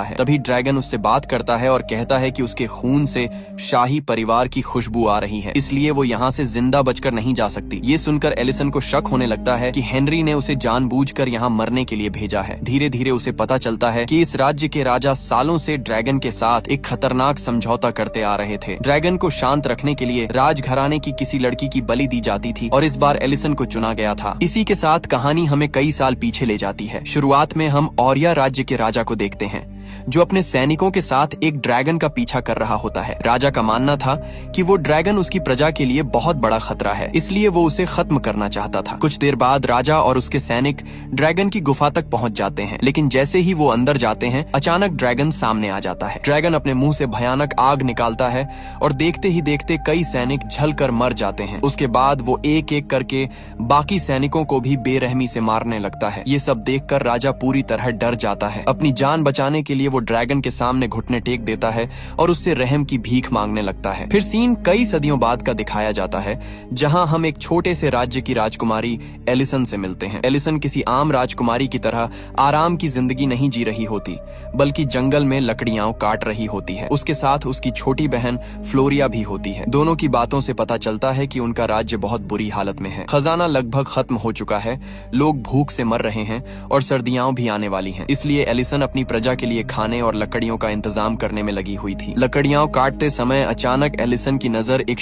है। तभी ड्रैगन उससे बात करता है और कहता है कि उसके खून से शाही परिवार की खुशबू आ रही है, इसलिए वो यहाँ से जिंदा बचकर नहीं जा सकती। ये सुनकर एलिसन को शक होने लगता है कि हेनरी ने उसे जानबूझकर यहाँ मरने के लिए भेजा है। धीरे धीरे उसे पता चलता है कि इस राज्य के राजा सालों से ड्रैगन के साथ एक खतरनाक समझौता करते आ रहे थे। ड्रैगन को शांत रखने के लिए राजघराने की किसी लड़की की बलि दी जाती थी और इस बार एलिसन को चुना गया था। इसी के साथ कहानी हमें कई साल पीछे ले जाती है। शुरुआत में हम ऑरिया राज्य के राजा को देखते हैं जो अपने सैनिकों के साथ एक ड्रैगन का पीछा कर रहा होता है। राजा का मानना था कि वो ड्रैगन उसकी प्रजा के लिए बहुत बड़ा खतरा है, इसलिए वो उसे खत्म करना चाहता था। कुछ देर बाद राजा और उसके सैनिक ड्रैगन की गुफा तक पहुंच जाते हैं, लेकिन जैसे ही वो अंदर जाते हैं अचानक ड्रैगन सामने आ जाता है। ड्रैगन अपने मुंह से भयानक आग निकालता है और देखते ही देखते कई सैनिक जलकर मर जाते हैं। उसके बाद वो एक एक करके बाकी सैनिकों को भी बेरहमी से मारने लगता है। ये सब देखकर राजा पूरी तरह डर जाता है। अपनी जान बचाने के लिए वो ड्रैगन के सामने घुटने टेक देता है और उससे रहम की भीख मांगने लगता है। फिर सीन कई सदियों बाद का दिखाया जाता है, जहां हम एक छोटे से राज्य की राजकुमारी एलिसन से मिलते हैं। एलिसन किसी आम राजकुमारी की तरह आराम की जिंदगी नहीं जी रही होती, बल्कि जंगल में लकड़ियां काट रही होती है। उसके साथ उसकी छोटी बहन फ्लोरिया भी होती है। दोनों की बातों से पता चलता है कि उनका राज्य बहुत बुरी हालत में है। खजाना लगभग खत्म हो चुका है, लोग भूख से मर रहे हैं और सर्दियां भी आने वाली हैं। इसलिए एलिसन अपनी प्रजा के लिए खाने और लकड़ियों का इंतजाम करने में लगी हुई थी। लकड़ियां काटते समय अचानक एलिसन की नजर एक